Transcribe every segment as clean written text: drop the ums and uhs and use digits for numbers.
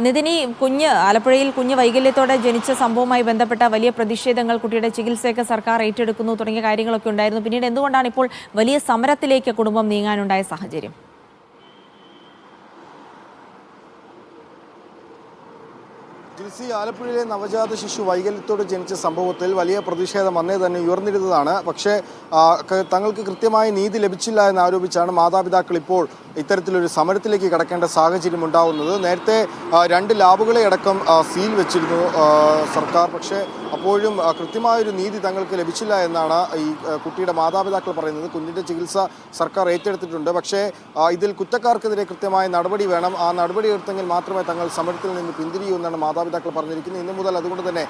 നിതിനി, ആലപ്പുഴയിൽ കുഞ്ഞ് വൈകല്യത്തോടെ ജനിച്ച സംഭവവുമായി ബന്ധപ്പെട്ട വലിയ പ്രതിഷേധങ്ങൾ, കുട്ടിയുടെ ചികിത്സയൊക്കെ സർക്കാർ ഏറ്റെടുക്കുന്നു തുടങ്ങിയ കാര്യങ്ങളൊക്കെ ഉണ്ടായിരുന്നു. പിന്നീട് എന്തുകൊണ്ടാണ് ഇപ്പോൾ വലിയ സമരത്തിലേക്ക് കുടുംബം നീങ്ങാനുണ്ടായ സാഹചര്യം? ജിൽസി, ആലപ്പുഴയിലെ നവജാത ശിശു വൈകല്യത്തോടെ ജനിച്ച സംഭവത്തിൽ വലിയ പ്രതിഷേധം അന്നേ തന്നെ ഉയർന്നിരുന്നതാണ്. പക്ഷേ തങ്ങൾക്ക് കൃത്യമായ നീതി ലഭിച്ചില്ല എന്നാരോപിച്ചാണ് മാതാപിതാക്കൾ ഇപ്പോൾ ഇത്തരത്തിലൊരു സമരത്തിലേക്ക് കടക്കേണ്ട സാഹചര്യം ഉണ്ടാവുന്നത്. നേരത്തെ 2 ലാബുകളെ അടക്കം സീൽ വെച്ചിരുന്നു സർക്കാർ. പക്ഷേ അപ്പോഴും കൃത്യമായൊരു നീതി തങ്ങൾക്ക് ലഭിച്ചില്ല എന്നാണ് ഈ കുട്ടിയുടെ മാതാപിതാക്കൾ പറയുന്നത്. കുഞ്ഞിൻ്റെ ചികിത്സ സർക്കാർ ഏറ്റെടുത്തിട്ടുണ്ട്. പക്ഷേ ഇതിൽ കുറ്റക്കാർക്കെതിരെ കൃത്യമായ നടപടി വേണം. ആ നടപടി എടുത്തെങ്കിൽ മാത്രമേ തങ്ങൾ സമരത്തിൽ നിന്ന് പിന്തിരിയൂ എന്നാണ് മാതാപിതാക്കൾ പറഞ്ഞിരിക്കുന്നത്. ഇന്നു മുതൽ അതുകൊണ്ട് തന്നെ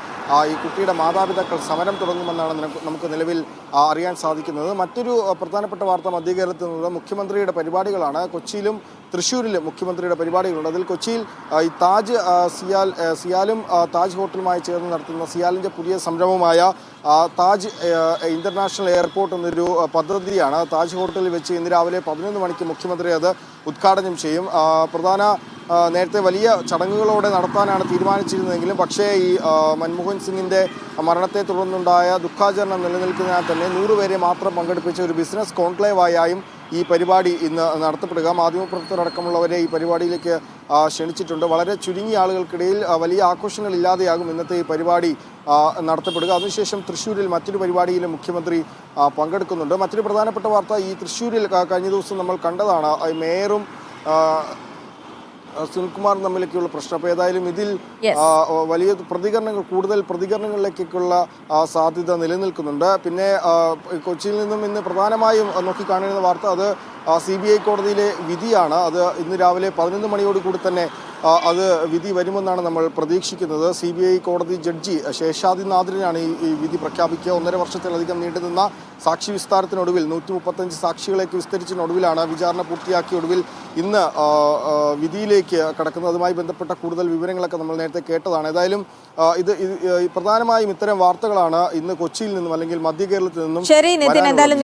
ഈ കുട്ടിയുടെ മാതാപിതാക്കൾ സമരം തുടങ്ങുമെന്നാണ് നമുക്ക് നിലവിൽ അറിയാൻ സാധിക്കുന്നത്. മറ്റൊരു പ്രധാനപ്പെട്ട വാർത്ത മധ്യകേരളത്തിൽ നിന്നുള്ള മുഖ്യമന്ത്രിയുടെ പരിപാടികളാണ്. കൊച്ചിയിലും തൃശ്ശൂരിലും മുഖ്യമന്ത്രിയുടെ പരിപാടികളുണ്ട്. അതിൽ കൊച്ചിയിൽ ഈ താജ് സിയാലും താജ് ഹോട്ടലുമായി ചേർന്ന് നടത്തുന്ന സിയാലിൻ്റെ പുതിയ സംരംഭമായ താജ് ഇൻ്റർനാഷണൽ എയർപോർട്ട് എന്നൊരു പദ്ധതിയാണ്. താജ് ഹോട്ടലിൽ വെച്ച് ഇന്ന് രാവിലെ 11 മണിക്ക് മുഖ്യമന്ത്രി അത് ഉദ്ഘാടനം ചെയ്യും. നേരത്തെ വലിയ ചടങ്ങുകളോടെ നടത്താനാണ് തീരുമാനിച്ചിരുന്നതെങ്കിലും പക്ഷേ ഈ മൻമോഹൻ സിംഗിൻ്റെ മരണത്തെ തുടർന്നുണ്ടായ ദുഃഖാചരണം നിലനിൽക്കുന്നതിനാൽ തന്നെ 100 പേരെ മാത്രം പങ്കെടുപ്പിച്ച ഒരു ബിസിനസ് കോൺക്ലേവായും ഈ പരിപാടി ഇന്ന് നടത്തപ്പെടുക. മാധ്യമപ്രവർത്തകരടക്കമുള്ളവരെ ഈ പരിപാടിയിലേക്ക് ക്ഷണിച്ചിട്ടുണ്ട്. വളരെ ചുരുങ്ങിയ ആളുകൾക്കിടയിൽ വലിയ ആഘോഷങ്ങളില്ലാതെയാകും ഇന്നത്തെ ഈ പരിപാടി നടത്തപ്പെടുക. അതിനുശേഷം തൃശ്ശൂരിൽ മറ്റൊരു പരിപാടിയിലും മുഖ്യമന്ത്രി പങ്കെടുക്കുന്നുണ്ട്. മറ്റൊരു പ്രധാനപ്പെട്ട വാർത്ത ഈ തൃശ്ശൂരിൽ കഴിഞ്ഞ ദിവസം നമ്മൾ കണ്ടതാണ്. മേയറും സുനിൽകുമാറും തമ്മിലേക്കുള്ള പ്രശ്നം. അപ്പോൾ ഏതായാലും ഇതിൽ വലിയ കൂടുതൽ പ്രതികരണങ്ങളിലേക്കുള്ള സാധ്യത നിലനിൽക്കുന്നുണ്ട്. പിന്നെ കൊച്ചിയിൽ നിന്നും ഇന്ന് പ്രധാനമായും നോക്കിക്കാണുന്ന വാർത്ത അത് CBI കോടതിയിലെ വിധിയാണ്. അത് ഇന്ന് രാവിലെ 11 മണിയോടുകൂടി തന്നെ അത് വിധി വരുമെന്നാണ് നമ്മൾ പ്രതീക്ഷിക്കുന്നത്. CBI കോടതി ജഡ്ജി ശേഷാദിനാഥിനാണ് ഈ വിധി പ്രഖ്യാപിക്കുക. 1.5 വർഷത്തിലധികം നീണ്ടുനിന്ന സാക്ഷി വിസ്താരത്തിനൊടുവിൽ 135 സാക്ഷികളേക്ക് വിസ്തരിച്ചതിനൊടുവിലാണ് വിചാരണ പൂർത്തിയാക്കിയ ഒടുവിൽ ഇന്ന് വിധിയിലേക്ക് കടക്കുന്നത്. അതുമായി ബന്ധപ്പെട്ട കൂടുതൽ വിവരങ്ങളൊക്കെ നമ്മൾ നേരത്തെ കേട്ടതാണ്. ഏതായാലും ഇത് പ്രധാനമായും ഇത്തരം വാർത്തകളാണ് ഇന്ന് കൊച്ചിയിൽ നിന്നും അല്ലെങ്കിൽ മധ്യ കേരളത്തിൽ നിന്നും. ശരി നിതിൻ, എന്തായാലും